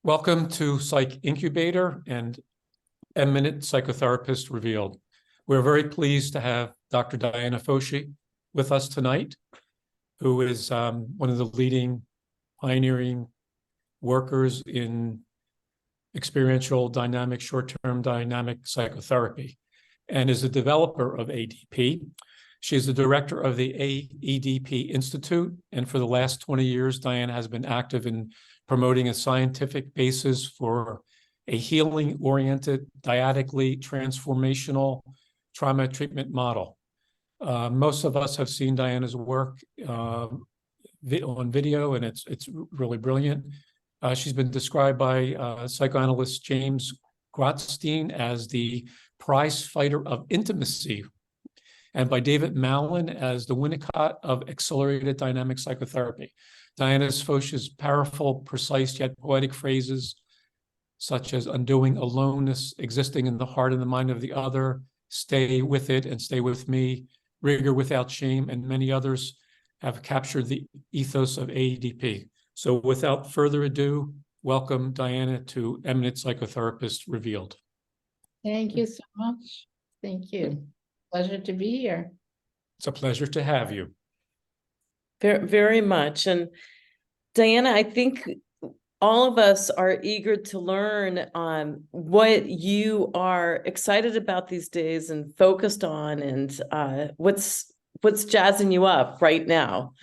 Welcome to Psych Incubator and Eminent Psychotherapists Revealed. We're very pleased to have Dr. Diana Fosha with us tonight, who is one of the leading pioneering workers in experiential dynamic, short-term dynamic psychotherapy, and is a developer of ADP. She is the director of the AEDP Institute, and for the last 20 years, Diana has been active in promoting a scientific basis for a healing-oriented, dyadically transformational trauma treatment model. Most of us have seen Diana's work on video, and it's really brilliant. She's been described by psychoanalyst James Grotstein as the prize fighter of intimacy, and by David Mallon as the Winnicott of accelerated dynamic psychotherapy. Diana Fosha's powerful, precise, yet poetic phrases, such as undoing aloneness, existing in the heart and the mind of the other, stay with it and stay with me, rigor without shame, and many others have captured the ethos of AEDP. So without further ado, welcome Diana to Eminent Psychotherapists Revealed. Thank you so much. Thank you. Pleasure to be here. It's a pleasure to have you. Very, very much. And Diana, I think all of us are eager to learn what you are excited about these days and focused on, and what's jazzing you up right now.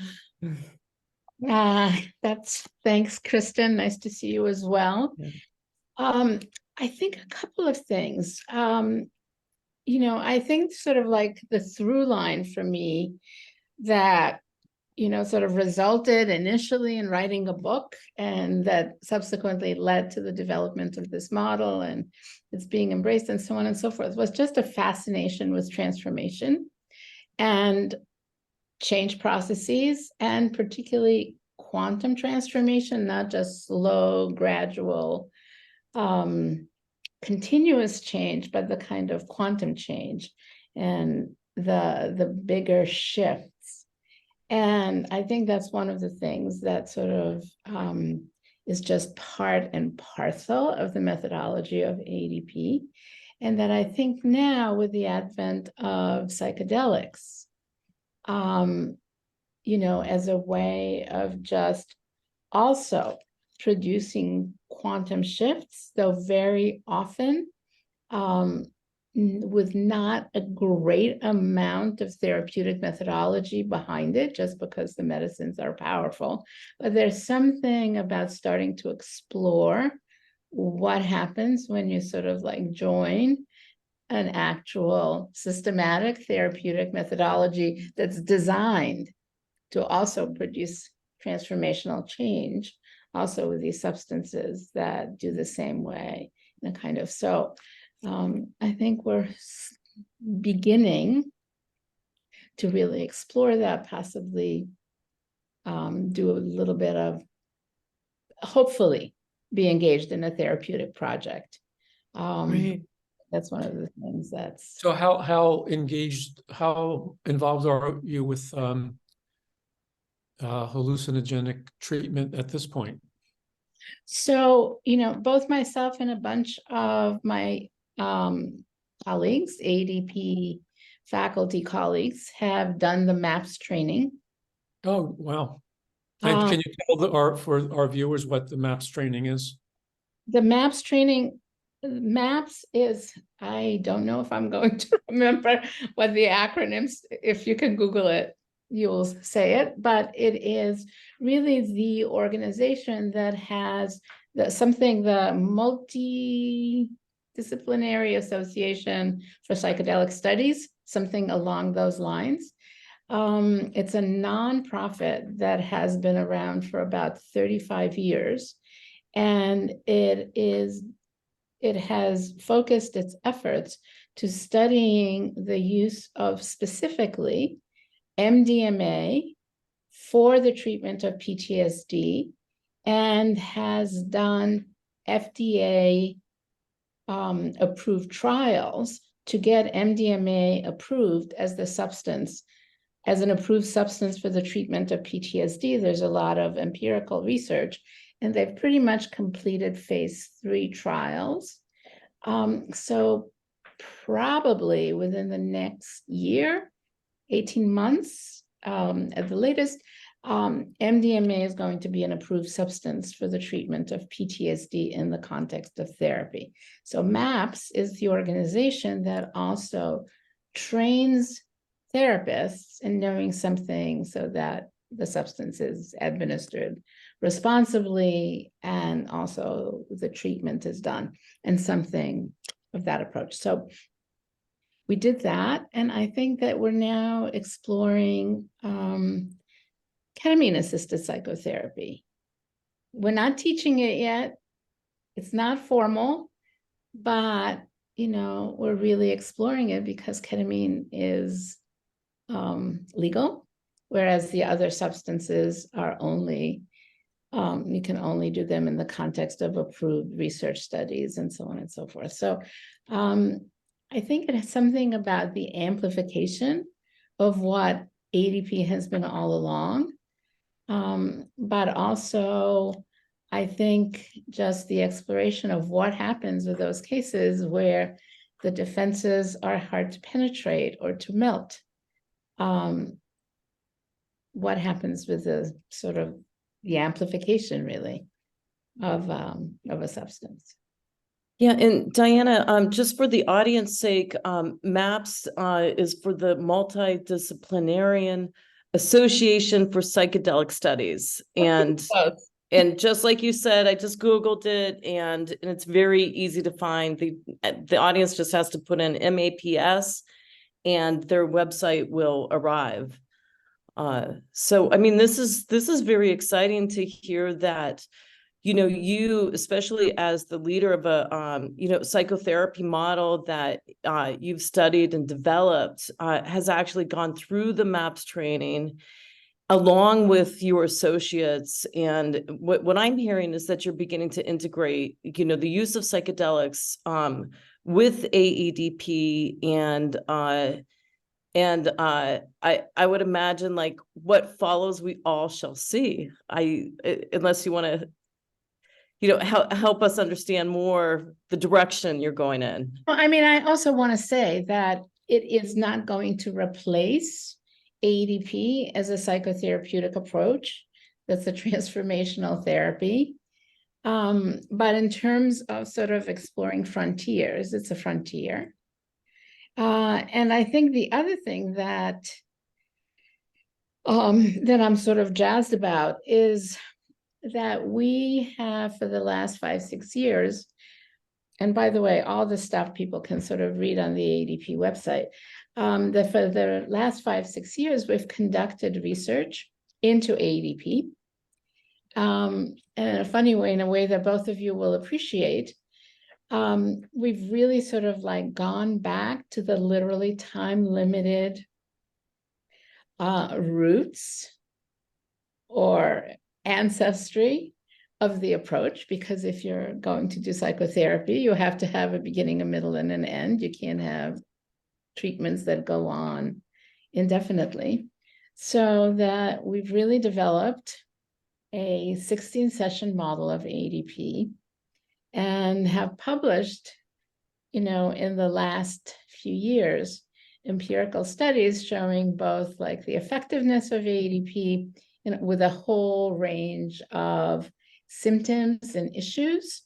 Thanks, Kristen. Nice to see you as well. Yeah. I think a couple of things. I think sort of like the through line for me that sort of resulted initially in writing a book, and that subsequently led to the development of this model and it's being embraced and so on and so forth, was just a fascination with transformation and change processes, and particularly quantum transformation, not just slow, gradual, continuous change, but the kind of quantum change and the bigger shifts. And I think that's one of the things that sort of is just part and parcel of the methodology of ADP. And that I think now with the advent of psychedelics, as a way of just also producing quantum shifts, though very often with not a great amount of therapeutic methodology behind it, just because the medicines are powerful. But there's something about starting to explore what happens when you sort of like join an actual systematic therapeutic methodology that's designed to also produce transformational change, also with these substances that do the same way. And kind of I think we're beginning to really explore that, possibly do a little bit of, hopefully, be engaged in a therapeutic project. Right. That's one of the things that's... So how involved are you with hallucinogenic treatment at this point? So, both myself and a bunch of my colleagues, ADP faculty colleagues, have done the MAPS training. Oh, wow. And can you tell for our viewers what the MAPS training is? The MAPS training, MAPS is, I don't know if I'm going to remember what the acronyms, if you can Google it, you'll say it, but it is really the organization that has the Multidisciplinary Association for Psychedelic Studies, something along those lines. It's a nonprofit that has been around for about 35 years, and it has focused its efforts to studying the use of specifically MDMA for the treatment of PTSD, and has done FDA approved trials to get MDMA approved as the substance, as an approved substance for the treatment of PTSD. There's a lot of empirical research and they've pretty much completed phase 3 trials. So probably within the next year, 18 months at the latest, MDMA is going to be an approved substance for the treatment of PTSD in the context of therapy. So MAPS is the organization that also trains therapists in knowing something so that the substance is administered responsibly and also the treatment is done, and something of that approach. So we did that, and I think that we're now exploring ketamine-assisted psychotherapy. We're not teaching it yet. It's not formal, but, you know, we're really exploring it because ketamine is legal, whereas the other substances are only, you can only do them in the context of approved research studies and so on and so forth. So I think it has something about the amplification of what ADP has been all along. But also, I think just the exploration of what happens with those cases where the defenses are hard to penetrate or to melt. What happens with the sort of the amplification, really, of a substance. Yeah, and Diana, just for the audience sake, MAPS is for the Multidisciplinarian Association for Psychedelic Studies. And just like you said, I just Googled it, and it's very easy to find. The audience just has to put in MAPS and their website will arrive. So, I mean, this is very exciting to hear that, you know, you, especially as the leader of a, you know, psychotherapy model that you've studied and developed, has actually gone through the MAPS training along with your associates. And what I'm hearing is that you're beginning to integrate, you know, the use of psychedelics with AEDP, and I would imagine, like, what follows we all shall see. Unless you want to, you know, help us understand more the direction you're going in. Well, I mean, I also want to say that it is not going to replace AEDP as a psychotherapeutic approach. That's a transformational therapy. But in terms of sort of exploring frontiers, it's a frontier. And I think the other thing that I'm sort of jazzed about is that we have, for the last 5-6 years, and by the way, all the stuff people can sort of read on the ADP website, that for the last 5-6 years, we've conducted research into ADP. And in a funny way, in a way that both of you will appreciate, we've really sort of like gone back to the literally time-limited roots or ancestry of the approach, because if you're going to do psychotherapy, you have to have a beginning, a middle, and an end. You can't have treatments that go on indefinitely. So that we've really developed a 16-session model of ADP and have published, you know, in the last few years, empirical studies showing both like the effectiveness of ADP with a whole range of symptoms and issues,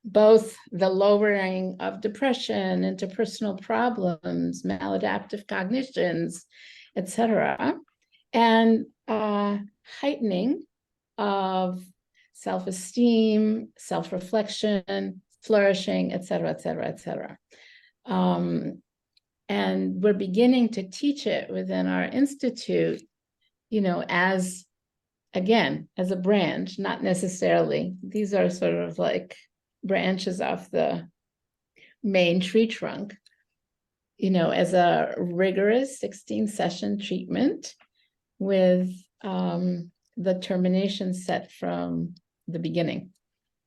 both the lowering of depression, interpersonal problems, maladaptive cognitions, etc., and heightening of self-esteem, self-reflection, flourishing, etc., etc., etc. And we're beginning to teach it within our institute, you know, as, again, as a branch, not necessarily. These are sort of like branches off the main tree trunk, you know, as a rigorous 16-session treatment with the termination set from the beginning.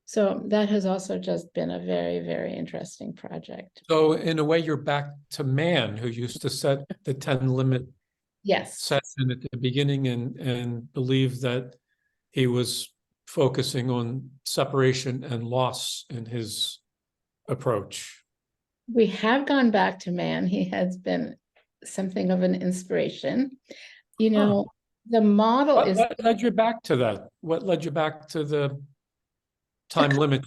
So that has also just been a very, very interesting project. So in a way, you're back to Mann, who used to set the 10 limit Yes. session at the beginning and believe that he was focusing on separation and loss in his approach. We have gone back to man. He has been something of an inspiration. You know, the model What, is, what led you back to that? What led you back to the time limit?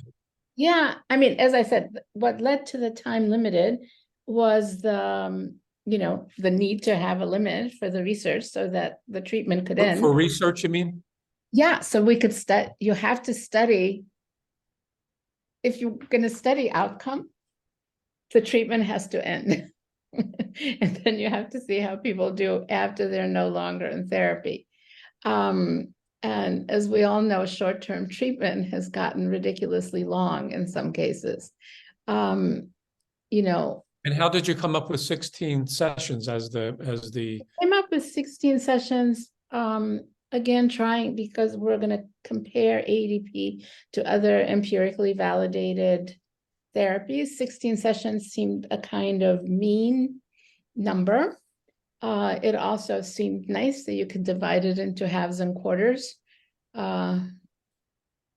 yeah, I mean, as I said, what led to the time limited was the, you know, the need to have a limit for the research so that the treatment could end. For research, you mean? Yeah, so we could study, you have to study, if you're going to study outcome, the treatment has to end. And then you have to see how people do after they're no longer in therapy. And as we all know, short-term treatment has gotten ridiculously long in some cases. You know, And how did you come up with 16 sessions as the came up with 16 sessions, again, trying, because we're going to compare ADP to other empirically validated therapies. 16 sessions seemed a kind of mean number. It also seemed nice that you could divide it into halves and quarters,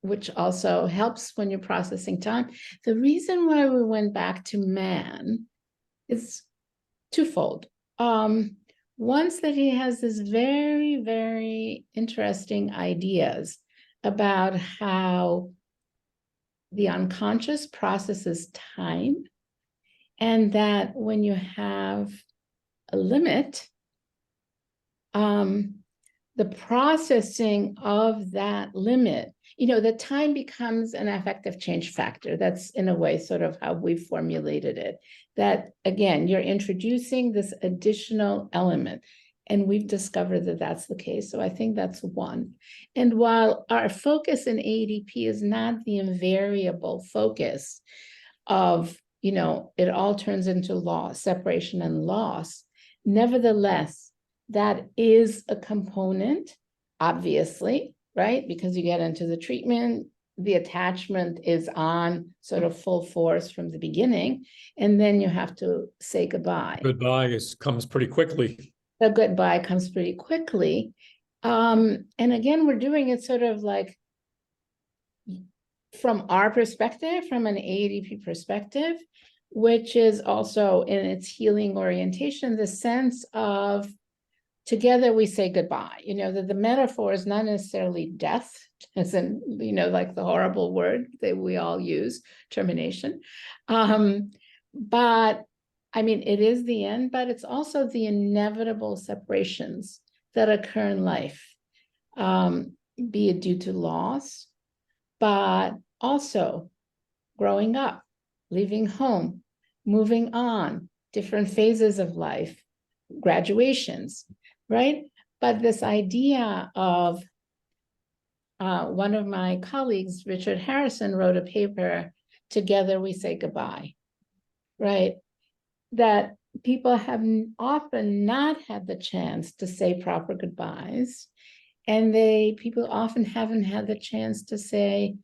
which also helps when you're processing time. The reason why we went back to man is twofold. Once that he has this very, very interesting ideas about how the unconscious processes time, and that when you have a limit, the processing of that limit, you know, the time becomes an affective change factor. That's in a way sort of how we've formulated it. That again, you're introducing this additional element, and we've discovered that that's the case. So I think that's one. And while our focus in ADP is not the invariable focus of, you know, it all turns into loss, separation and loss, nevertheless, that is a component, obviously, right? Because you get into the treatment, the attachment is on sort of full force from the beginning, and then you have to say goodbye. goodbye comes pretty quickly. The goodbye comes pretty quickly. And again, we're doing it sort of like from our perspective, from an ADP perspective, which is also in its healing orientation, the sense of together we say goodbye. You know, that the metaphor is not necessarily death, as in, you know, like the horrible word that we all use, termination. But I mean, it is the end, but it's also the inevitable separations that occur in life, be it due to loss, but also growing up, leaving home, moving on, different phases of life, graduations, right? But this idea of one of my colleagues, Richard Harrison, wrote a paper, Together We Say Goodbye, right? That people have often not had the chance to say proper goodbyes, and people often haven't had the chance to say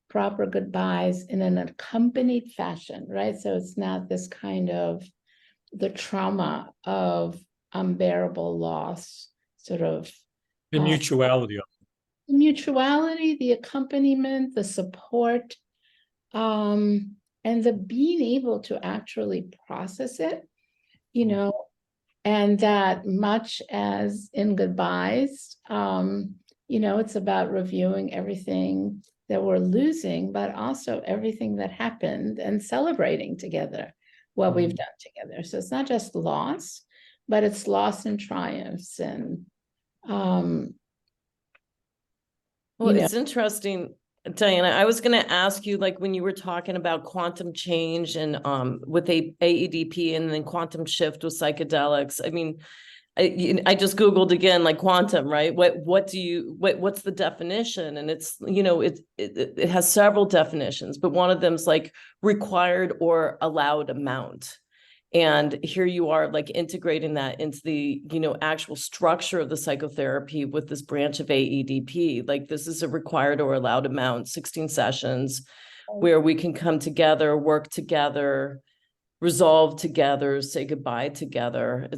proper goodbyes in an accompanied fashion, right? So it's not this kind of the trauma of unbearable loss, sort of The mutuality of mutuality, the accompaniment, the support, and the being able to actually process it, you know, and that much as in goodbyes, you know, it's about reviewing everything that we're losing, but also everything that happened and celebrating together what we've done together. So it's not just loss, but it's loss and triumphs. And well, it's interesting, Diana. I was going to ask you, like, when you were talking about quantum change and with AEDP and then quantum shift with psychedelics. I mean, I just Googled again, like quantum, right? What's the definition? And it's, you know, it has several definitions, but one of them is like required or allowed amount. And here you are, like integrating that into the, you know, actual structure of the psychotherapy with this branch of AEDP. Like this is a required or allowed amount, 16 sessions where we can come together, work together, resolve together, say goodbye together.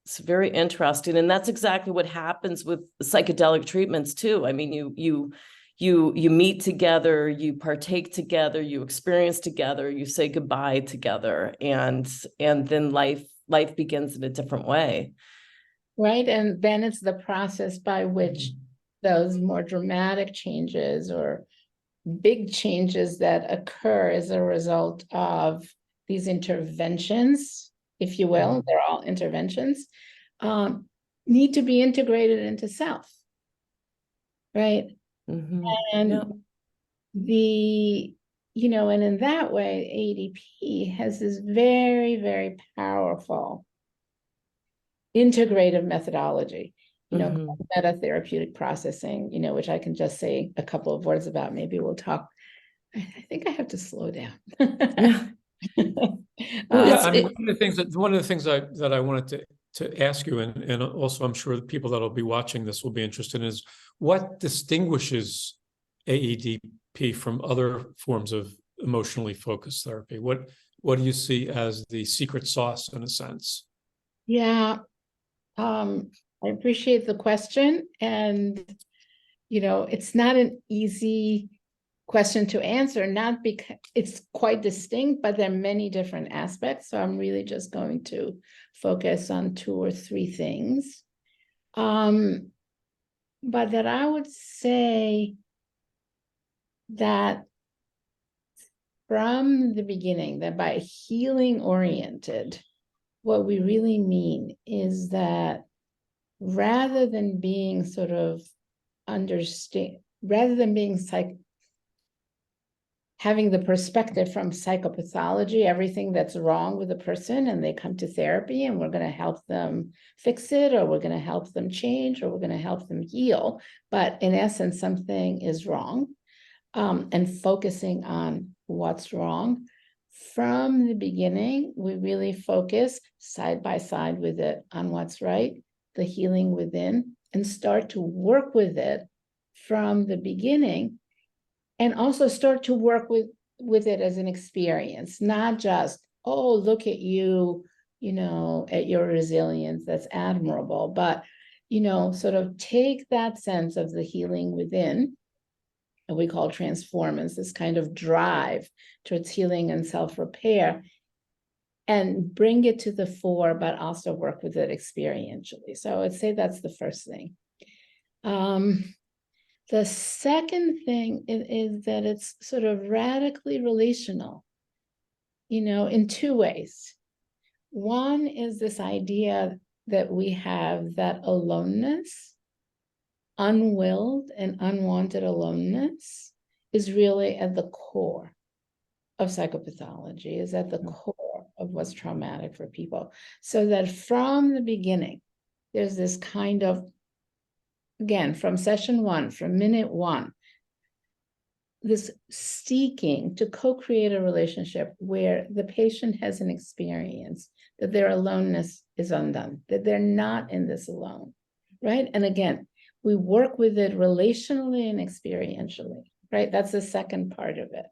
It's very interesting. And that's exactly what happens with psychedelic treatments too. I mean, you meet together, you partake together, you experience together, you say goodbye together, and then life begins in a different way. Right. And then it's the process by which those more dramatic changes or big changes that occur as a result of these interventions, if you will, they're all interventions, need to be integrated into self. Right. Mm-hmm. And Yeah. and in that way, ADP has this very, very powerful integrative methodology, meta therapeutic processing, which I can just say a couple of words about. Maybe we'll talk. I think I have to slow down. Yeah. I mean, one of the things that I wanted to ask you, and also I'm sure the people that will be watching this will be interested in, is what distinguishes AEDP from other forms of emotionally focused therapy? What do you see as the secret sauce in a sense? Yeah, I appreciate the question, and it's not an easy question to answer, not because it's quite distinct, but there are many different aspects. So I'm really just going to focus on 2 or 3 things. But that I would say that from the beginning, that by healing oriented, what we really mean is that rather than being sort of rather than being having the perspective from psychopathology, everything that's wrong with a person, and they come to therapy and we're going to help them fix it, or we're going to help them change, or we're going to help them heal. But in essence, something is wrong, and focusing on what's wrong. From the beginning, we really focus side by side with it on what's right, the healing within, and start to work with it from the beginning. And also start to work with it as an experience, not just, oh, look at you, at your resilience, that's admirable, but, sort of take that sense of the healing within, and we call transformance, this kind of drive towards healing and self-repair, and bring it to the fore, but also work with it experientially. So I'd say that's the first thing. The second thing is that it's sort of radically relational, in 2 ways. One is this idea that we have that aloneness, unwilled and unwanted aloneness, is really at the core of psychopathology, is at the core of what's traumatic for people. So that from the beginning, there's this kind of, again, from session 1, from minute 1, this seeking to co-create a relationship where the patient has an experience that their aloneness is undone, that they're not in this alone, right? And again, we work with it relationally and experientially, right? That's the second part of it.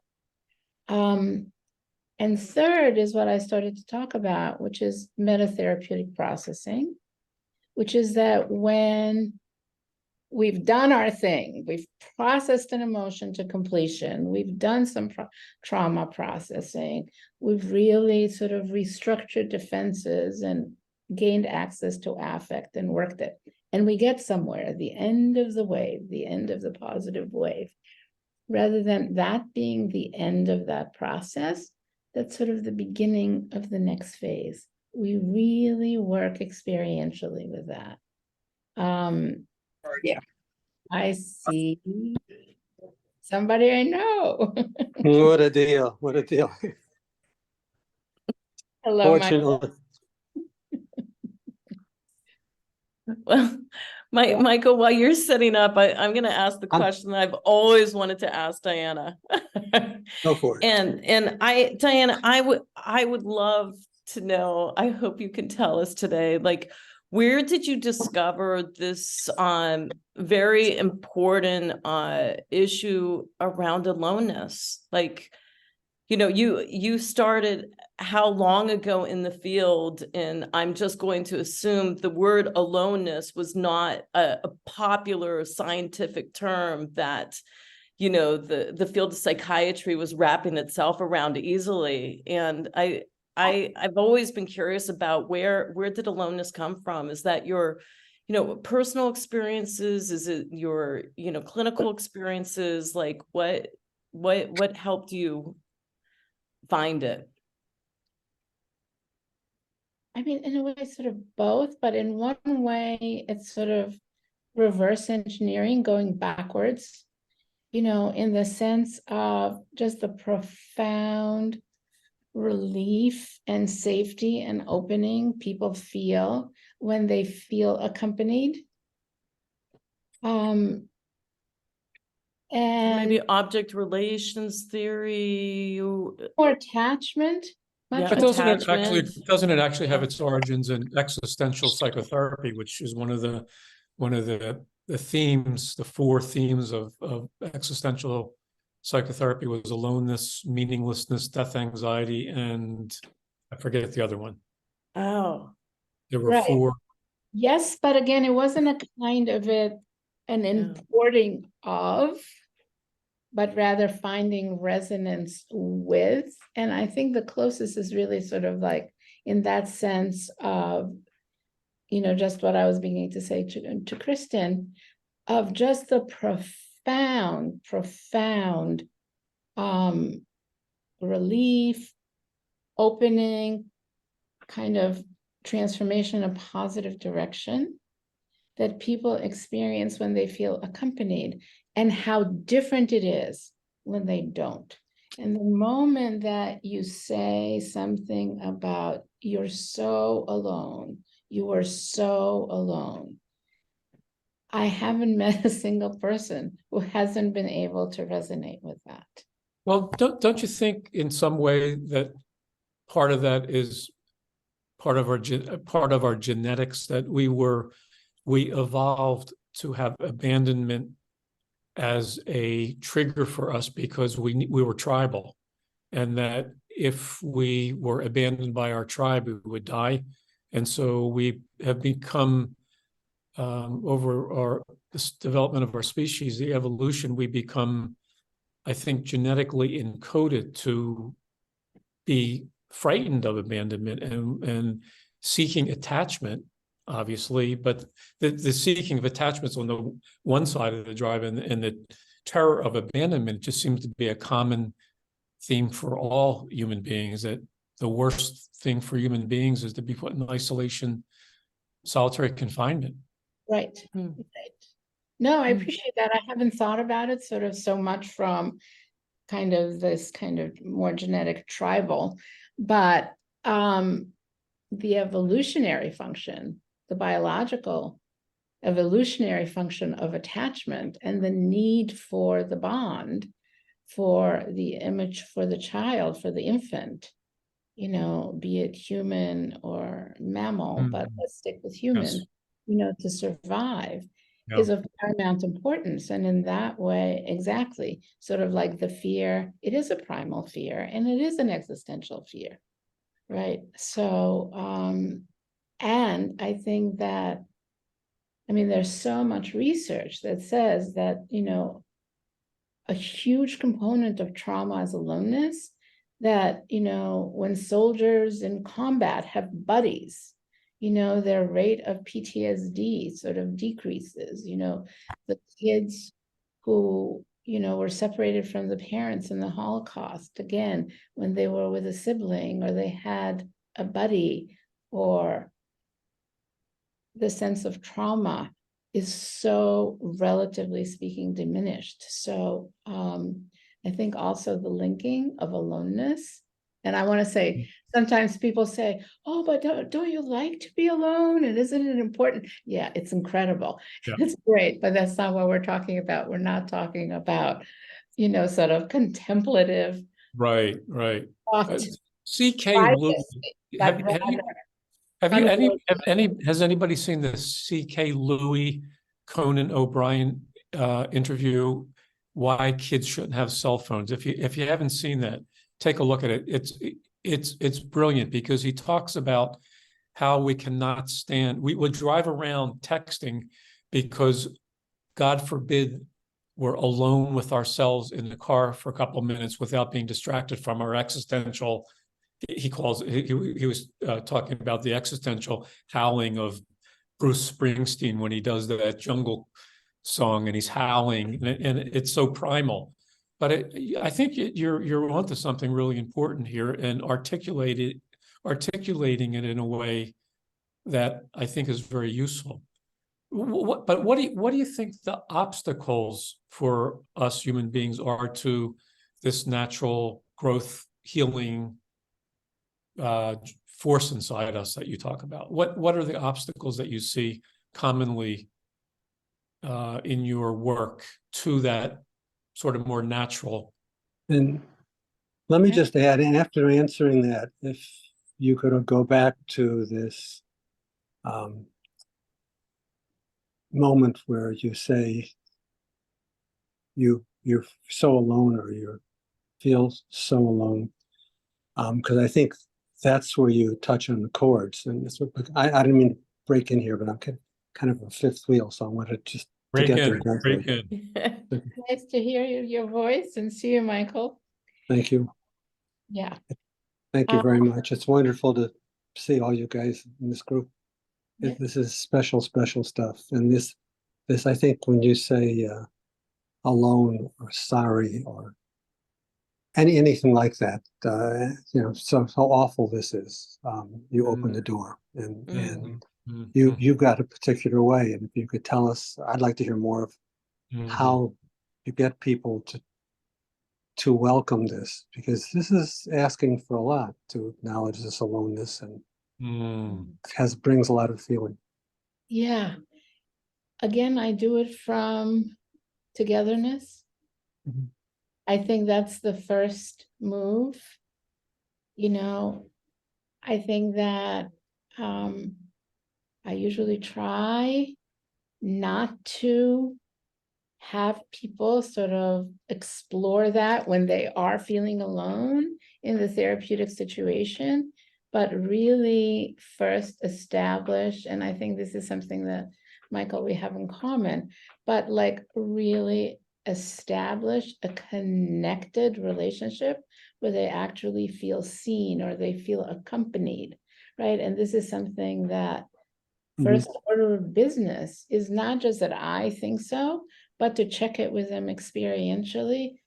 And third is what I started to talk about, which is metatherapeutic processing, which is that when we've done our thing, we've processed an emotion to completion, we've done some trauma processing, we've really sort of restructured defenses and gained access to affect and worked it. And we get somewhere at the end of the wave, the end of the positive wave. Rather than that being the end of that process, that's sort of the beginning of the next phase. We really work experientially with that. Yeah, I see somebody I know. What a deal. What a deal. Hello, Michael. Fortunately, Well, Michael, while you're setting up, I'm going to ask the question that I've always wanted to ask Diana. go for it. And Diana, I would love to know, I hope you can tell us today, like, where did you discover this very important issue around aloneness? Like, you started how long ago in the field, and I'm just going to assume the word aloneness was not a popular scientific term that, the field of psychiatry was wrapping itself around easily. And I've always been curious about where did aloneness come from? Is that your, personal experiences? Is it your, clinical experiences? Like what helped you find it? I mean, in a way, sort of both, but in one way, it's sort of reverse engineering, going backwards, in the sense of just the profound relief and safety and opening people feel when they feel accompanied. And maybe object relations theory or attachment. Yeah, But attachment. doesn't it actually have its origins in existential psychotherapy, which is one of the themes, the four themes of existential psychotherapy was aloneness, meaninglessness, death anxiety, and I forget the other one. Oh, There were Right. four. Yes, but again, it wasn't a kind of an importing of, but rather finding resonance with. And I think the closest is really sort of like in that sense of, just what I was beginning to say to Kristen, of just the profound relief, opening, kind of transformation in a positive direction that people experience when they feel accompanied, and how different it is when they don't. And the moment that you say something about you're so alone, you are so alone, I haven't met a single person who hasn't been able to resonate with that. Well, don't you think in some way that part of that is part of our genetics, that we evolved to have abandonment as a trigger for us because we were tribal, and that if we were abandoned by our tribe, we would die. And so we have become, over this development of our species, the evolution, we become, I think, genetically encoded to be frightened of abandonment and seeking attachment, obviously, but the seeking of attachments on the one side of the drive, and the terror of abandonment just seems to be a common theme for all human beings, that the worst thing for human beings is to be put in isolation, solitary confinement. Right. Right. No, I appreciate that. I haven't thought about it sort of so much from kind of this kind of more genetic tribal, but the evolutionary function, the biological evolutionary function of attachment and the need for the bond, for the image, for the child, for the infant, be it human or mammal, but let's stick with human, Yes. To survive Yeah. is of paramount importance. And in that way, exactly, sort of like the fear, it is a primal fear and it is an existential fear, right? So, and I think that, there's so much research that says that, a huge component of trauma is aloneness, that, when soldiers in combat have buddies, their rate of PTSD sort of decreases. The kids who, were separated from the parents in the Holocaust, again, when they were with a sibling or they had a buddy, or the sense of trauma is so, relatively speaking, diminished. So I think also the linking of aloneness. And I want to say, sometimes people say, oh, but don't you like to be alone? And isn't it important? Yeah, it's incredible. Yeah. It's great, but that's not what we're talking about. We're not talking about, sort of contemplative. Right. C.K. Lewis. Has anybody seen the C.K. Louis, Conan O'Brien interview, Why Kids Shouldn't Have Cell Phones? If you haven't seen that, take a look at it. It's brilliant because he talks about how we cannot stand, we would drive around texting because God forbid we're alone with ourselves in the car for a couple of minutes without being distracted from our existential, he was talking about the existential howling of Bruce Springsteen when he does that jungle song and he's howling and it's so primal. But I think you're onto something really important here and articulating it in a way that I think is very useful. But what do you think the obstacles for us human beings are to this natural growth, healing force inside us that you talk about? What are the obstacles that you see commonly in your work to that sort of more natural? And let me just add, after answering that, if you could go back to this moment where you say you're so alone or you feel so alone, because I think that's where you touch on the chords. And it's, I didn't mean to break in here, but I'm kind of a fifth wheel, so I wanted just to get there. Break in. Nice to hear your voice and see you, Michael. Thank you. Yeah. Thank you very much. It's wonderful to see all you guys in this group. Yeah. This is special stuff. And this, I think when you say alone or sorry or anything like that, so how awful this is, you open the door and you got a particular way. And if you could tell us, I'd like to hear more of how you get people to welcome this, because this is asking for a lot to acknowledge this aloneness and brings a lot of feeling. Yeah. Again, I do it from togetherness. Mhm. I think that's the first move. I think that I usually try not to have people sort of explore that when they are feeling alone in the therapeutic situation, but really first establish, and I think this is something that, Michael, we have in common, but like really establish a connected relationship where they actually feel seen or they feel accompanied, right? And this is something that first order of business is not just that I think so, but to check it with them experientially.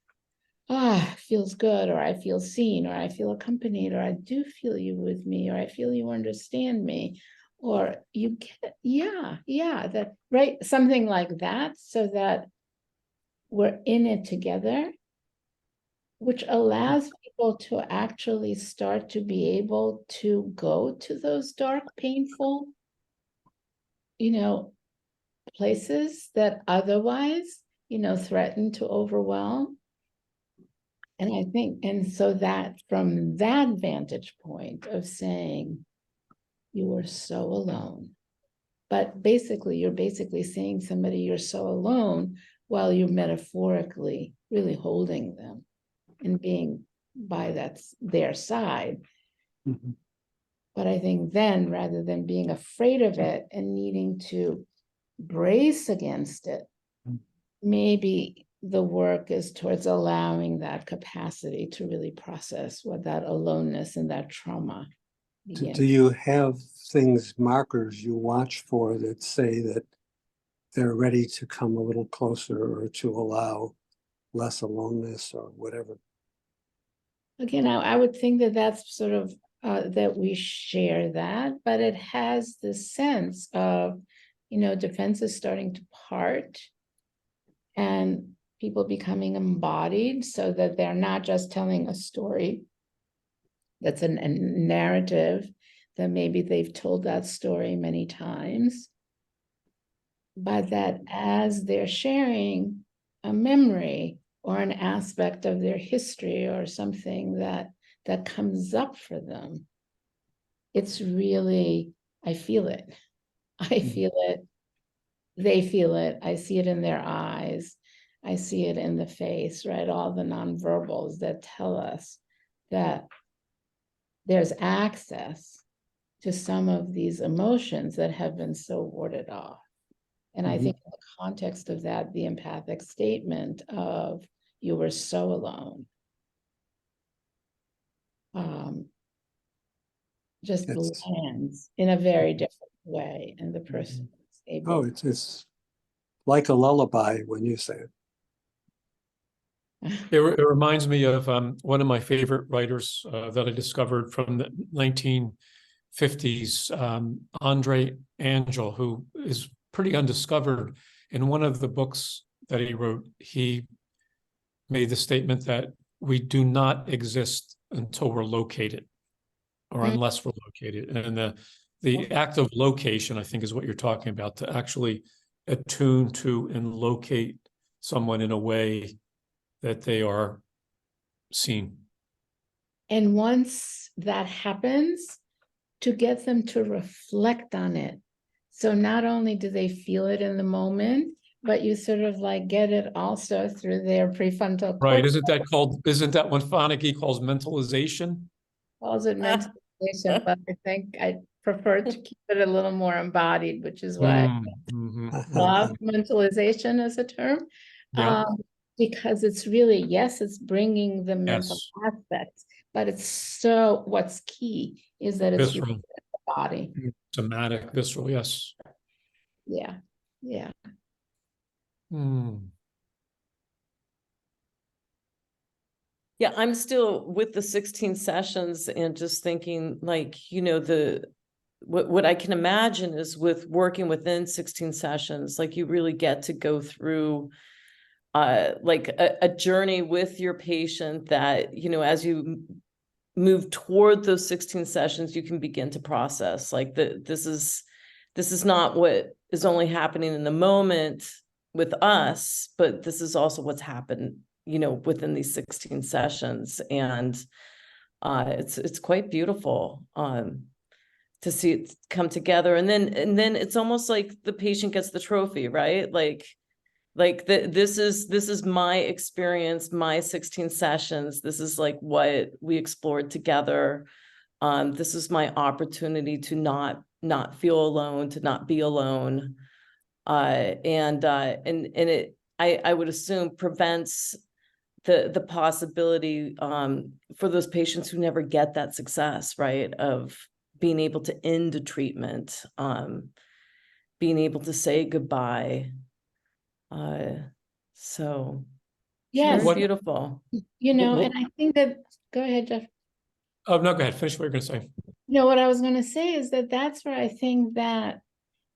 Feels good, or I feel seen, or I feel accompanied, or I do feel you with me, or I feel you understand me, or you get, that, right? Something like that, so that we're in it together, which allows people to actually start to be able to go to those dark, painful, places that otherwise, threaten to overwhelm. And I think, and so that from that vantage point of saying, you are so alone, but basically, you're basically saying somebody you're so alone while you're metaphorically really holding them and being by their side. But I think then, rather than being afraid of it and needing to brace against it, maybe the work is towards allowing that capacity to really process what that aloneness and that trauma begins. Do you have markers you watch for that say that they're ready to come a little closer or to allow less aloneness or whatever? Again, I would think that that's sort of that we share that, but it has this sense of, defenses starting to part and people becoming embodied, so that they're not just telling a story that's a narrative that maybe they've told that story many times, but that as they're sharing a memory or an aspect of their history or something that comes up for them, it's really, I feel it. I feel it. They feel it. I see it in their eyes. I see it in the face, right? All the nonverbals that tell us that there's access to some of these emotions that have been so warded off. And I think in the context of that, the empathic statement of you were so alone, just lands in a very different way, and the person is able. Oh, it's like a lullaby when you say it. It reminds me of one of my favorite writers that I discovered from the 1950s, Andre Angel, who is pretty undiscovered. In one of the books that he wrote, he made the statement that we do not exist until we're located, or unless we're located. And the act of location, I think, is what you're talking about, to actually attune to and locate someone in a way that they are seen. And once that happens, to get them to reflect on it. So not only do they feel it in the moment, but you sort of like get it also through their prefrontal Right? cortex. Isn't that what Fonagy calls mentalization? Calls it mentalization, but I think I prefer to keep it a little more embodied, which is why I love mentalization as a term. Yeah. Because it's really, yes, it's bringing the mental aspects, but it's so, what's key is that it's Visceral. the body. Somatic, visceral, yes. Yeah, yeah. Yeah, I'm still with the 16 sessions and just thinking, like, you know, what I can imagine is with working within 16 sessions, like you really get to go through like a journey with your patient that, you know, as you move toward those 16 sessions, you can begin to process like this is not what is only happening in the moment with us, but this is also what's happened, you know, within these 16 sessions. And it's quite beautiful to see it come together. And then it's almost like the patient gets the trophy, right? This is my experience, my 16 sessions. This is like what we explored together. This is my opportunity to not feel alone, to not be alone. And it, I would assume, prevents the possibility for those patients who never get that success, right, of being able to end a treatment, being able to say goodbye. So Yes, very beautiful. you know, and I think that, go ahead, Jeff. Oh, no, go ahead. Finish what you're going to say. No, what I was going to say is that that's where I think that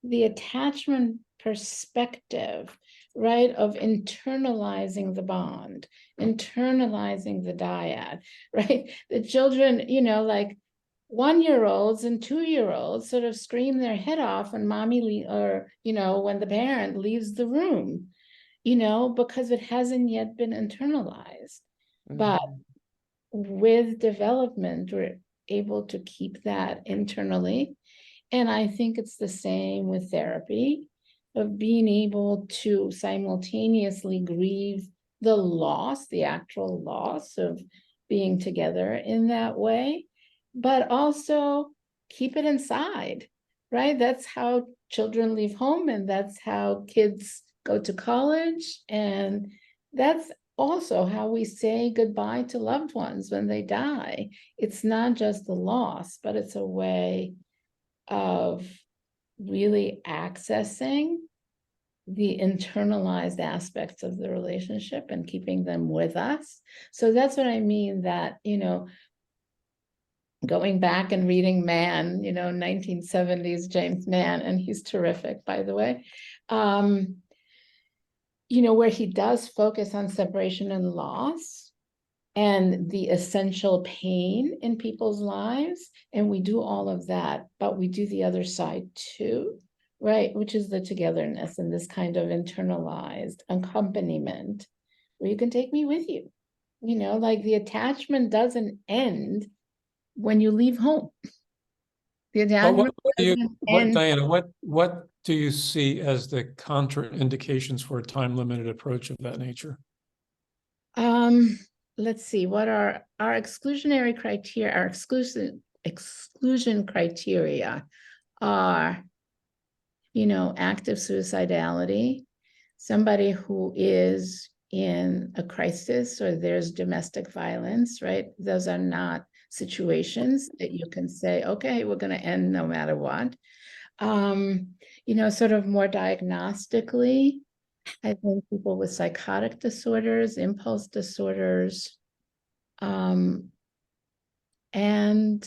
the attachment perspective, right, of internalizing the bond, internalizing the dyad, right? The children, you know, like 1-year-olds and 2-year-olds sort of scream their head off when mommy or, you know, when the parent leaves the room, you know, because it hasn't yet been internalized. But with development, we're able to keep that internally. And I think it's the same with therapy, of being able to simultaneously grieve the loss, the actual loss of being together in that way, but also keep it inside, right? That's how children leave home, and that's how kids go to college. And that's also how we say goodbye to loved ones when they die. It's not just the loss, but it's a way of really accessing the internalized aspects of the relationship and keeping them with us. So that's what I mean, that, you know, going back and reading Mann, you know, 1970s James Mann, and he's terrific, by the way, you know, where he does focus on separation and loss and the essential pain in people's lives. And we do all of that, but we do the other side too, right? Which is the togetherness and this kind of internalized accompaniment where you can take me with you. You know, like the attachment doesn't end when you leave home. The attachment doesn't end. Diana, what do you see as the contraindications for a time-limited approach of that nature? let's see, what are our exclusionary criteria, our exclusion criteria are, active suicidality, somebody who is in a crisis or there's domestic violence, right? Those are not situations that you can say, okay, we're going to end no matter what. Sort of more diagnostically, I think people with psychotic disorders, impulse disorders, and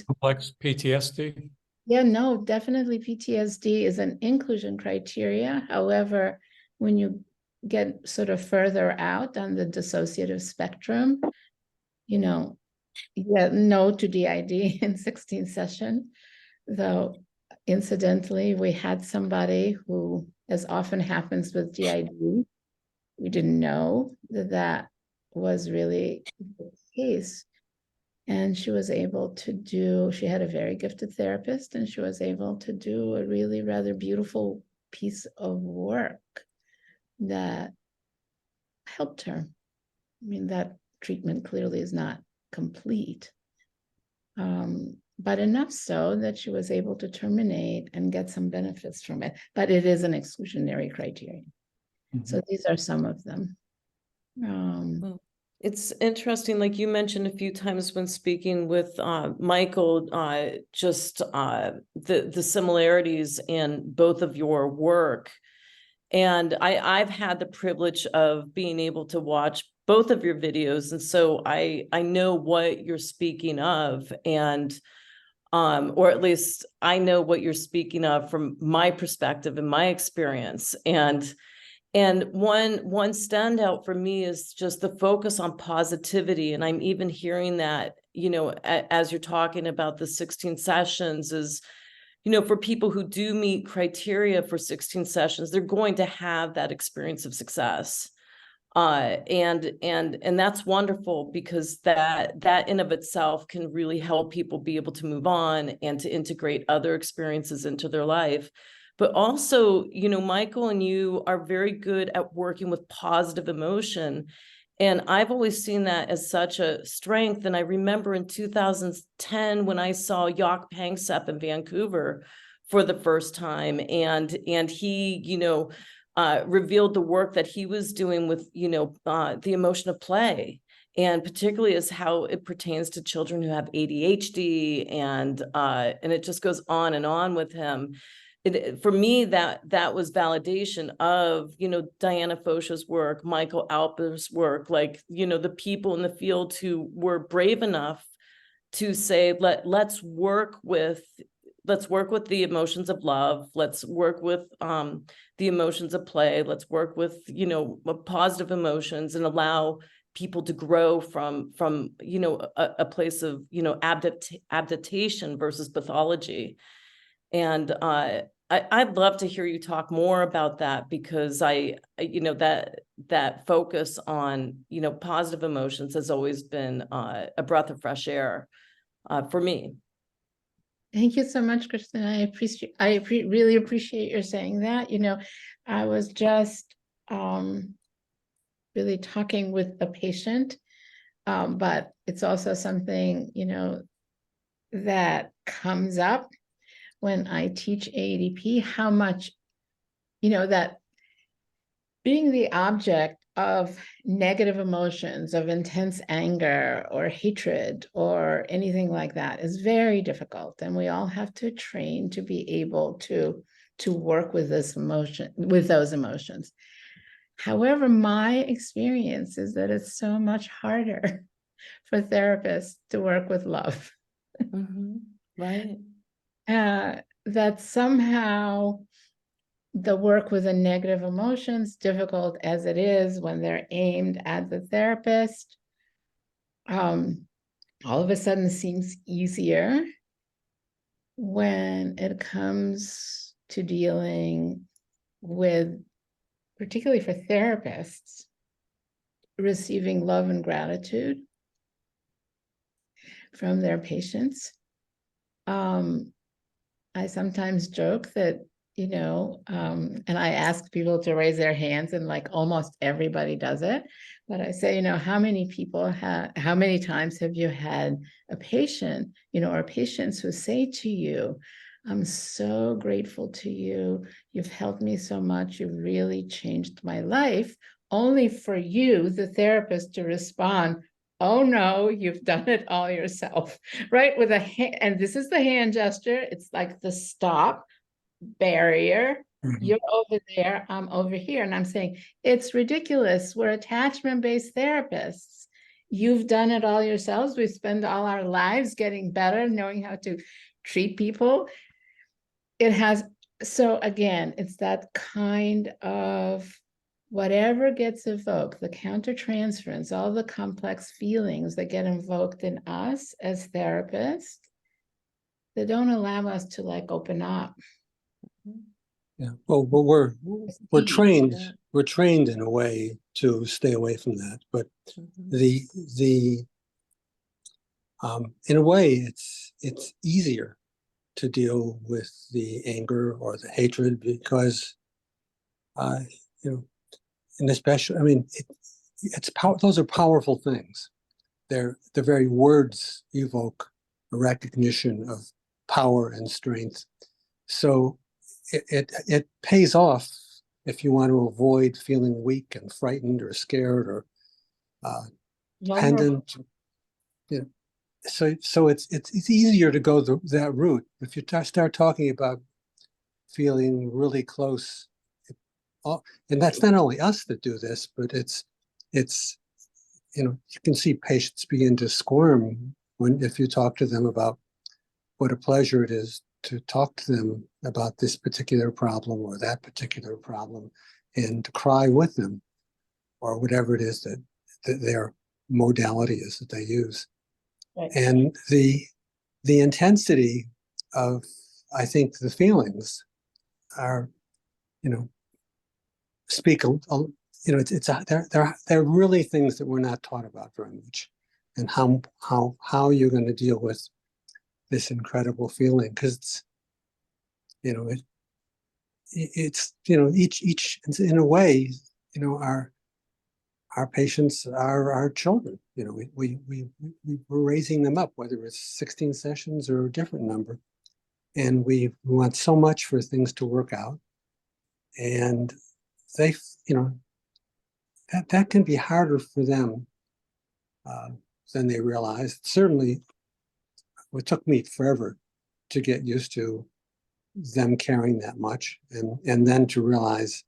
Complex PTSD. yeah, no, definitely PTSD is an inclusion criteria. However, when you get sort of further out on the dissociative spectrum, no to DID in 16 session, though incidentally, we had somebody who, as often happens with DID, we didn't know that was really the case. And she was able to she had a very gifted therapist, and she was able to do a really rather beautiful piece of work that helped her. I mean, that treatment clearly is not complete, but enough so that she was able to terminate and get some benefits from it. But it is an exclusionary criterion. So these are some of them. It's interesting, like you mentioned a few times when speaking with Michael, just the similarities in both of your work. And I've had the privilege of being able to watch both of your videos. And so I know what you're speaking of, and or at least I know what you're speaking of from my perspective and my experience. And one standout for me is just the focus on positivity. And I'm even hearing that, as you're talking about the 16 sessions is, for people who do meet criteria for 16 sessions, they're going to have that experience of success. And that's wonderful, because that in of itself can really help people be able to move on and to integrate other experiences into their life. But also, Michael and you are very good at working with positive emotion. And I've always seen that as such a strength. And I remember in 2010, when I saw Jock Pangsep in Vancouver for the first time, and he, revealed the work that he was doing with, the emotion of play, and particularly as how it pertains to children who have ADHD, and it just goes on and on with him. For me, that was validation of, Diana Fosha's work, Michael Alper's work, like, the people in the field who were brave enough to say, let's work with the emotions of love. Let's work with the emotions of play. Let's work with, positive emotions, and allow people to grow from a place of, adaptation versus pathology. And I'd love to hear you talk more about that, because that focus on, positive emotions has always been a breath of fresh air for me. Thank you so much, Kristen. I really appreciate your saying that. I was just really talking with a patient, but it's also something, that comes up when I teach AADP, how much, that being the object of negative emotions, of intense anger or hatred or anything like that is very difficult. And we all have to train to be able to work with those emotions. However, my experience is that it's so much harder for therapists to work with love. Right. That somehow the work with the negative emotions, difficult as it is when they're aimed at the therapist, all of a sudden seems easier when it comes to dealing with, particularly for therapists, receiving love and gratitude from their patients. I sometimes joke that and I ask people to raise their hands, and like almost everybody does it. But I say, how many times have you had a patient, or patients who say to you, I'm so grateful to you. You've helped me so much. You've really changed my life, only for you, the therapist, to respond, oh no, you've done it all yourself, right? With a hand, and this is the hand gesture. It's like the stop barrier. Mhm. You're over there, I'm over here. And I'm saying, it's ridiculous. We're attachment-based therapists. You've done it all yourselves. We spend all our lives getting better, knowing how to treat people. So again, it's that kind of whatever gets evoked, the countertransference, all the complex feelings that get invoked in us as therapists, they don't allow us to like open up. Yeah, well, we're trained in a way to stay away from that, but the in a way it's easier to deal with the anger or the hatred because and especially, I mean, those are powerful things. The very words evoke a recognition of power and strength. So it pays off if you want to avoid feeling weak and frightened or scared or dependent. So it's easier to go that route. If you start talking about feeling really close, and that's not only us that do this, but it's you can see patients begin to squirm if you talk to them about what a pleasure it is to talk to them about this particular problem or that particular problem, and to cry with them, or whatever it is that their modality is that they use. Right. And the intensity of, I think, the feelings are, speak they're really things that we're not taught about very much, and how you're going to deal with this incredible feeling, because it's each in a way, our patients are our children. We're raising them up, whether it's 16 sessions or a different number, and we want so much for things to work out, and they that can be harder for them than they realize. Certainly, it took me forever to get used to them caring that much, and then to realize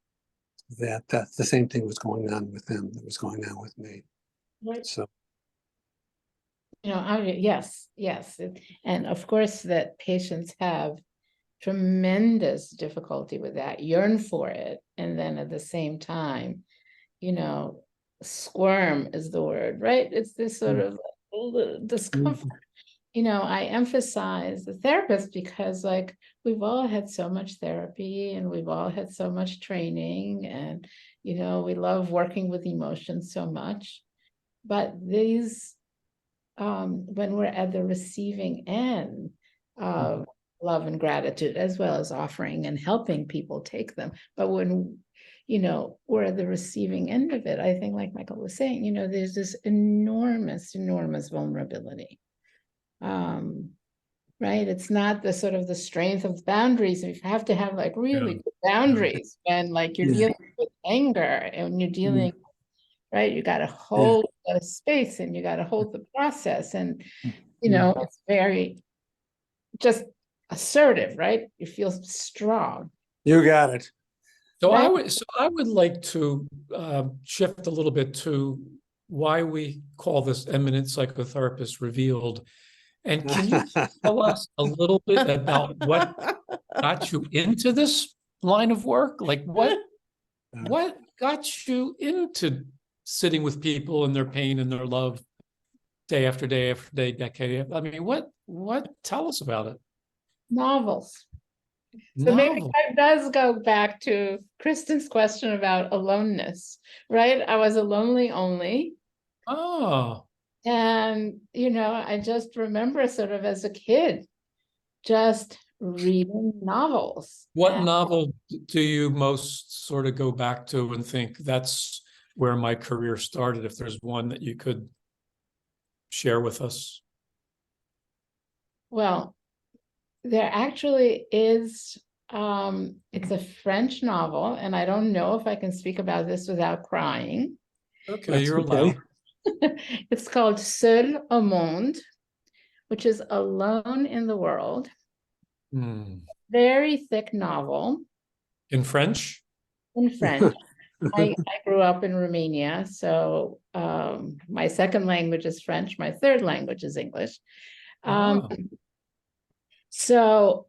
that the same thing was going on with them that was going on with me. Right. So, yes. And of course that patients have tremendous difficulty with that, yearn for it, and then at the same time, squirm is the word, right? It's this sort of discomfort. I emphasize the therapist because we've all had so much therapy and we've all had so much training, and we love working with emotions so much. But these, when we're at the receiving end of love and gratitude, as well as offering and helping people take them, but when we're at the receiving end of it, I think, like Michael was saying, there's this enormous vulnerability. Right? It's not the sort of the strength of boundaries. You have to have really good boundaries when you're dealing with anger, and you're dealing, right? You got to hold the space, and you got to hold the process, and it's very just assertive, right? You feel strong. you got it. So Right. I would like to shift a little bit to why we call this Eminent Psychotherapists Revealed. And can you tell us a little bit about what got you into this line of work? What got you into sitting with people and their pain and their love day after day after day, decade? I mean, what? Tell us about it. Novels. So maybe that does go back to Kristen's question about aloneness, right? I was a lonely only. Oh. And, I just remember sort of as a kid, just reading novels. What And novel do you most sort of go back to and think that's where my career started? If there's one that you could share with us. well, there actually is, it's a French novel, and I don't know if I can speak about this without crying. Okay, That's you're okay. allowed. It's called Seul au monde, which is Alone in the World. Hmm. Very thick novel In French? in French. I grew up in Romania, so my second language is French, my third language is English. Ah. So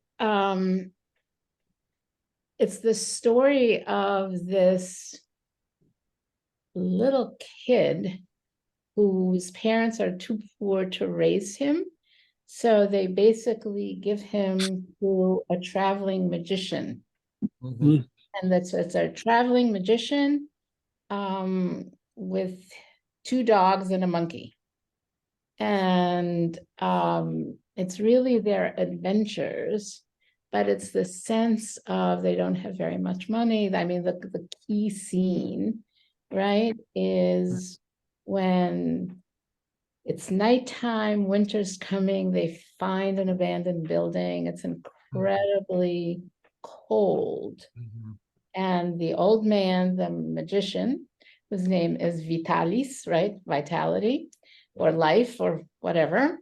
it's the story of this little kid whose parents are too poor to raise him. So they basically give him to a traveling magician. Mhm. And it's a traveling magician with 2 dogs and a monkey. And it's really their adventures, but it's the sense of they don't have very much money. I mean, the key scene, right, is when it's nighttime, winter's coming, they find an abandoned building. It's incredibly cold. Mhm. And the old man, the magician, whose name is Vitalis, right? Vitality or life or whatever,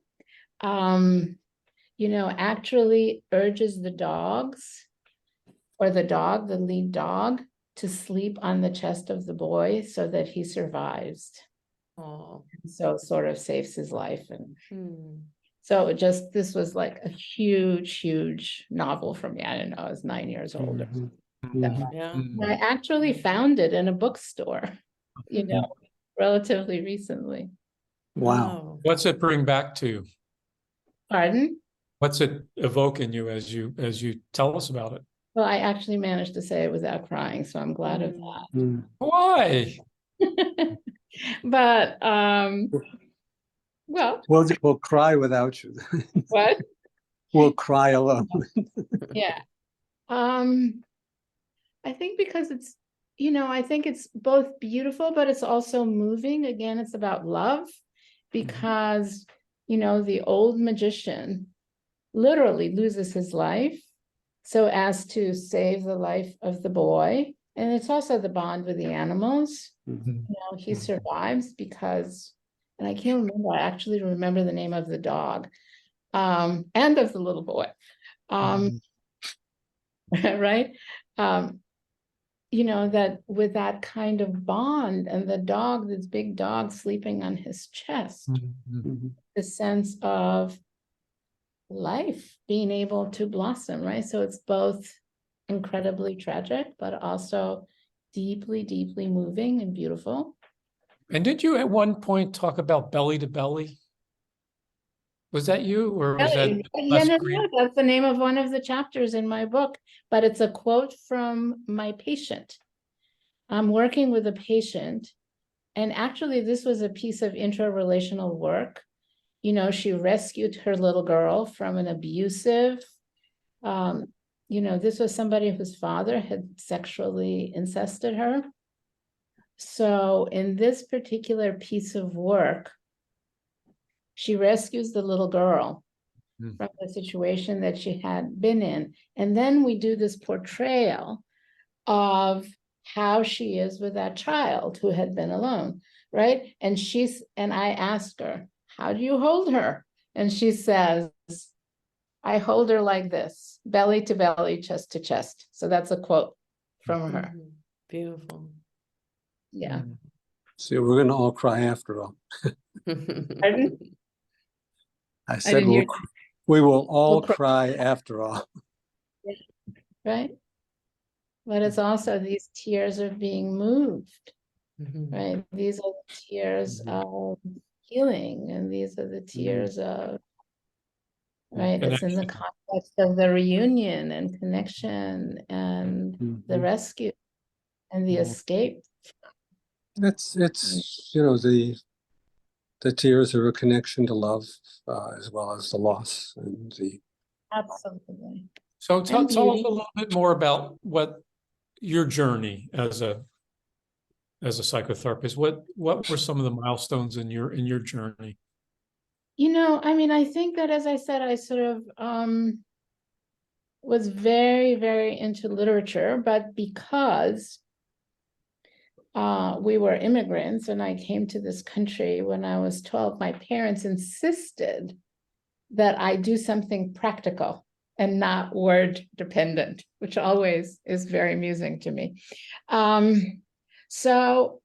actually urges the dogs or the dog, the lead dog, to sleep on the chest of the boy so that he survives. Oh. So sort of saves his life. And Hmm. so this was like a huge, huge novel for me. I don't know, I was 9 years old. Mhm. Mhm. Yeah. Mhm. I actually found it in a bookstore, relatively recently. Wow. What's it bring back to you? Pardon? What's it evoke in you as you tell us about it? Well, I actually managed to say it without crying, so I'm glad of Mm. Why? that. But well, We'll cry without you. what? We'll cry alone. Yeah. I think because it's, I think it's both beautiful, but it's also moving. Again, it's about love because, the old magician literally loses his life so as to save the life of the boy. And it's also the bond with the animals. Mhm. He survives because, and I can't remember, I actually remember the name of the dog, and of the little boy. Right? That with that kind of bond and the dog, this big dog sleeping on his chest, Mhm. the sense of life being able to blossom, right? So it's both incredibly tragic, but also deeply, deeply moving and beautiful. And did you at one point talk about belly to belly? Was that you or was that Yeah, less no, green? that's the name of one of the chapters in my book, but it's a quote from my patient. I'm working with a patient, and actually this was a piece of interrelational work. She rescued her little girl from an abusive, this was somebody whose father had sexually incested her. So in this particular piece of work, she rescues the little girl from the situation that she had been in. And then we do this portrayal of how she is with that child who had been alone, right? And I ask her, how do you hold her? And she says, I hold her like this, belly to belly, chest to chest. So that's a quote from her. Mhm. Beautiful. Yeah. So we're going to all cry after all. Pardon? I I said didn't hear. we will all We'll cry. cry after all. Right? But it's also these tears of being moved, Mhm. right? These are the tears of healing, and these are the tears of, right? It's in the Connection. context of the reunion and connection and the Mhm. rescue and the escape. It's the tears are a connection to love, as well as the loss and the Absolutely. So tell And us a beauty. little bit more about what your journey as a psychotherapist. What were some of the milestones in your journey? I mean, I think that, as I said, I sort of was very, very into literature, but because we were immigrants and I came to this country when I was 12, my parents insisted that I do something practical and not word dependent, which always is very amusing to me. So,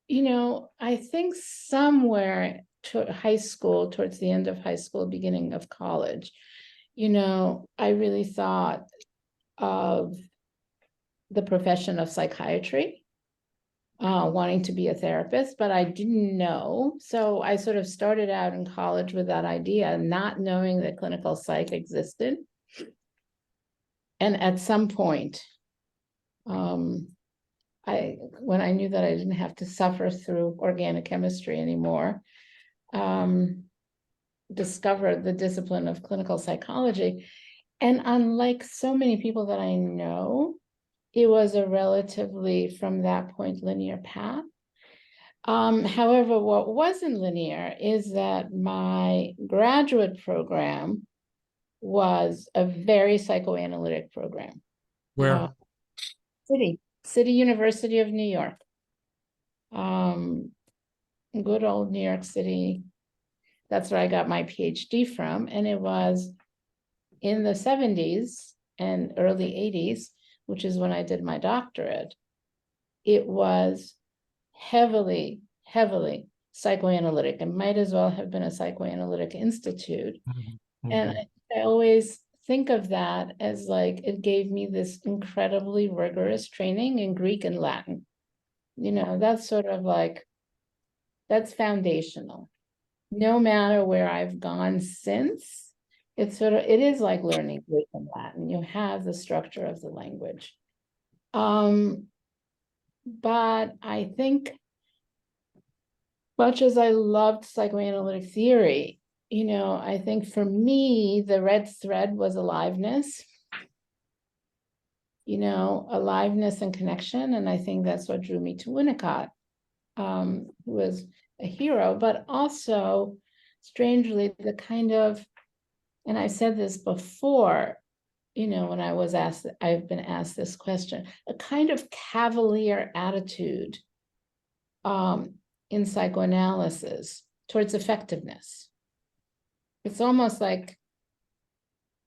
I think somewhere to high school, towards the end of high school, beginning of college, I really thought of the profession of psychiatry, wanting to be a therapist, but I didn't know. So I sort of started out in college with that idea, not knowing that clinical psych existed. And at some point, when I knew that I didn't have to suffer through organic chemistry anymore, discovered the discipline of clinical psychology. And unlike so many people that I know, it was a relatively, from that point, linear path. However, what wasn't linear is that my graduate program was a very psychoanalytic program. Where? City University of New York. Good old New York City. That's where I got my PhD from. And it was in the 70s and early 80s, which is when I did my doctorate. It was heavily, heavily psychoanalytic. It might as well have been a psychoanalytic institute. Mm-hmm. And I always think of that as like, it gave me this incredibly rigorous training in Greek and Latin. That's sort of like, that's foundational. No matter where I've gone since, it is like learning Greek and Latin. You have the structure of the language. But I think, much as I loved psychoanalytic theory, I think for me, the red thread was aliveness. Aliveness and connection. And I think that's what drew me to Winnicott, who was a hero, but also, strangely, the kind of, and I said this before, when I've been asked this question, a kind of cavalier attitude in psychoanalysis towards effectiveness. It's almost like,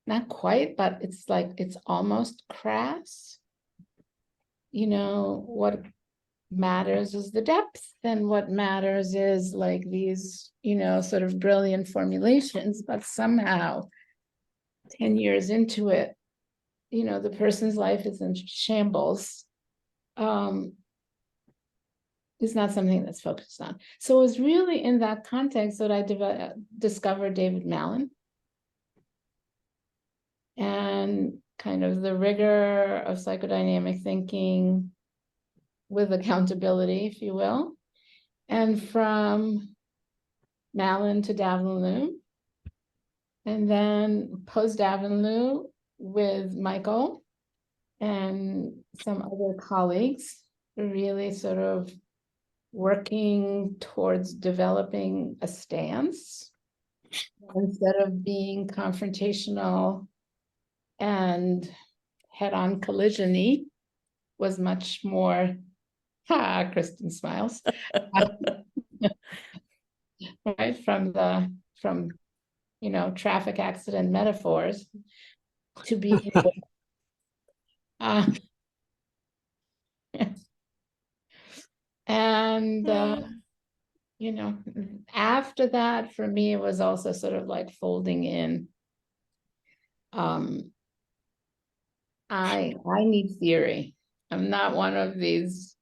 not quite, but it's like, it's almost crass. What matters is the depth, and what matters is like these, sort of brilliant formulations, but somehow 10 years into it, the person's life is in shambles. Is not something that's focused on. So it was really in that context that I discovered David Mallon and kind of the rigor of psychodynamic thinking with accountability, if you will. And from Mallon to Davlin-Liu, and then post Davlin-Liu with Michael and some other colleagues, really sort of working towards developing a stance instead of being confrontational and head-on collision-y, was much more, Kristen smiles, right, from traffic accident metaphors to being and after that, for me, it was also sort of like folding in. I need theory. I'm not one of these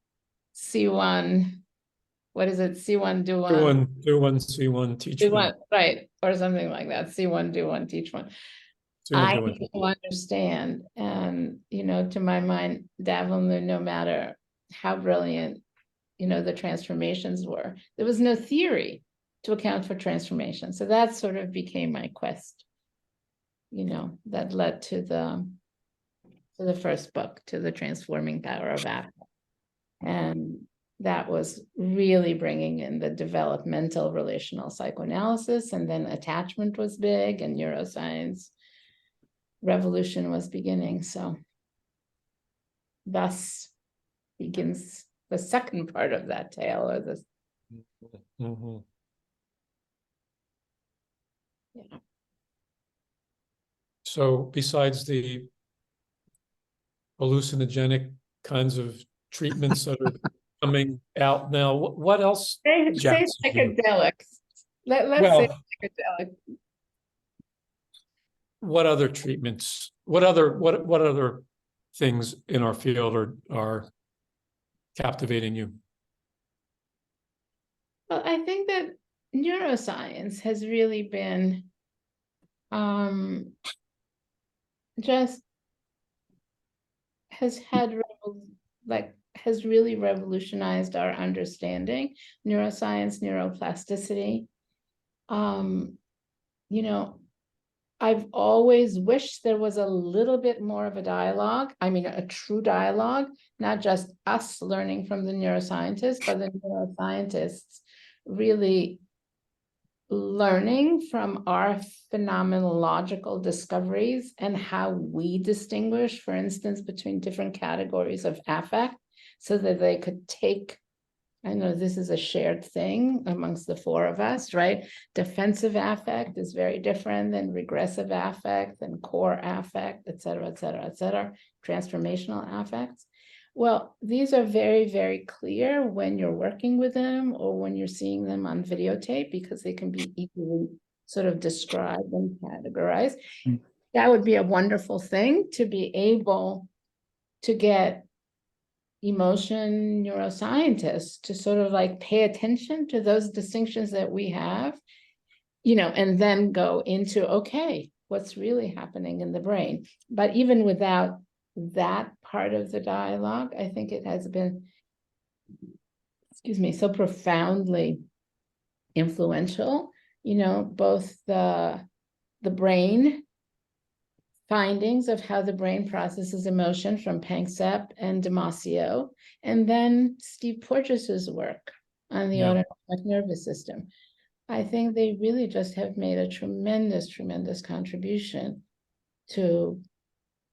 C1, what is it? C1, do one. Do one, see one, teach Do one. one, right, or something like that. C1, do one, teach one. See one, I do one. need to understand, and to my mind, Davlin-Liu, no matter how brilliant the transformations were, there was no theory to account for transformation. So that sort of became my quest. that led to the first book, to The Transforming Power of Affect. And that was really bringing in the developmental relational psychoanalysis, and then attachment was big, and neuroscience revolution was beginning. So thus begins the second part of that tale, or the Mhm. yeah. So besides the hallucinogenic kinds of treatments that are coming out now, what else? Say Jackson, psychedelics. Let's say well, psychedelic. what other treatments? What other things in our field are captivating you? Well, I think that neuroscience has really been just has really revolutionized our understanding. Neuroscience, neuroplasticity. I've always wished there was a little bit more of a dialogue. I mean, a true dialogue, not just us learning from the neuroscientists, but the neuroscientists really learning from our phenomenological discoveries and how we distinguish, for instance, between different categories of affect, so that they could take, I know this is a shared thing amongst the four of us, right? Defensive affect is very different than regressive affect and core affect, et cetera, et cetera, et cetera, transformational affects. Well, these are very, very clear when you're working with them or when you're seeing them on videotape, because they can be equally sort of described and categorized. That would be a wonderful thing, to be able to get emotion neuroscientists to sort of like pay attention to those distinctions that we have, and then go into, okay, what's really happening in the brain. But even without that part of the dialogue, I think it has been, so profoundly influential, both the brain findings of how the brain processes emotion from Panksepp and Damasio, and then Steve Porges's work on the autonomic nervous system. I think they really just have made a tremendous, tremendous contribution to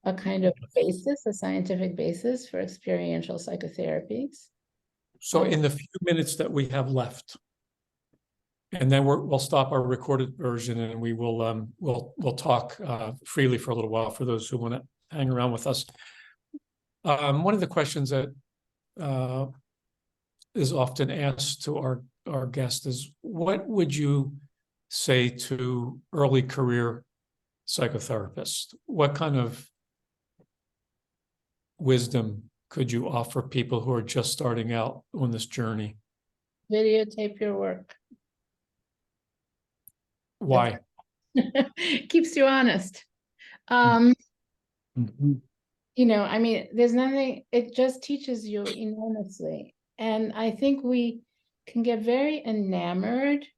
a kind of basis, a scientific basis for experiential psychotherapies. So in the few minutes that we have left, and then we'll stop our recorded version, and we will we'll talk freely for a little while for those who want to hang around with us. One of the questions that is often asked to our guest is, what would you say to early career psychotherapists? What kind of wisdom could you offer people who are just starting out on this journey? Videotape your work. Why? Keeps you honest. I mean, there's nothing, it just teaches you enormously. And I think we can get very enamored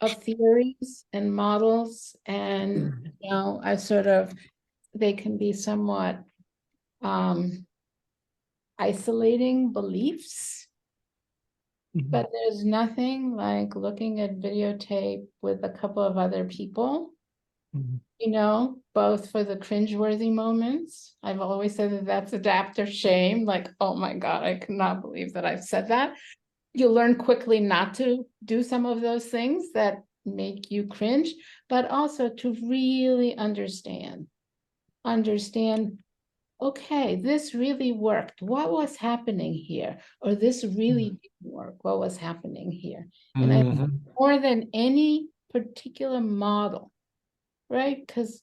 of theories and models, and they can be somewhat isolating beliefs. But there's nothing like looking at videotape with a couple of other people, both for the cringeworthy moments. I've always said that that's adaptive shame. Like, oh my God, I cannot believe that I've said that. You learn quickly not to do some of those things that make you cringe, but also to really understand, okay, this really worked. What was happening here? Or this really didn't work. What was happening here? And I think more than any particular model, right? Because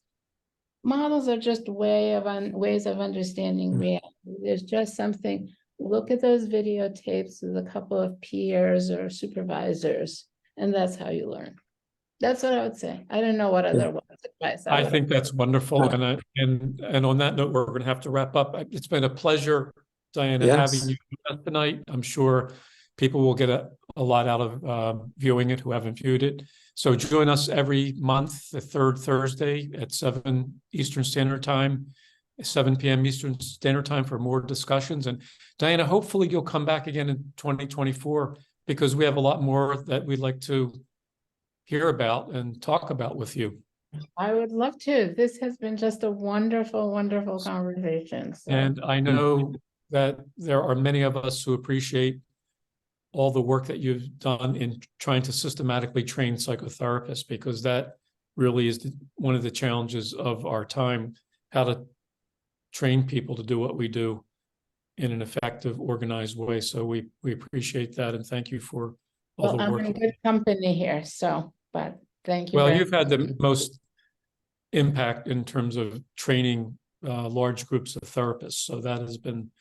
models are just ways of understanding reality. There's just something, look at those videotapes with a couple of peers or supervisors, and that's how you learn. That's what I would say. I don't know what other advice I think that's wonderful. And on that note, we're going to have to wrap up. It's been a pleasure, Diana, having you tonight. I'm sure people will get a lot out of viewing it who haven't viewed it. So join us every month, the third Thursday at 7 Eastern Standard Time, 7 p.m. Eastern Standard Time for more discussions. And Diana, hopefully you'll come back again in 2024 because we have a lot more that we'd like to hear about and talk about with you. I would love to. This has been just a wonderful, wonderful conversation. So. And I know that there are many of us who appreciate all the work that you've done in trying to systematically train psychotherapists, because that really is one of the challenges of our time, how to train people to do what we do in an effective, organized way. So we appreciate that, and thank you for all Well, the I'm work. in good company here, so, but thank you. Well, very you've had much. the most impact in terms of training large groups of therapists. So that has been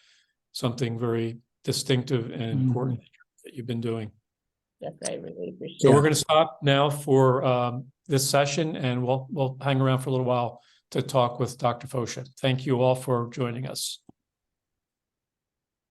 something very distinctive and important that you've been doing. Yes, I really appreciate So it. we're going to stop now for this session, and we'll hang around for a little while to talk with Dr. Fosha. Thank you all for joining us.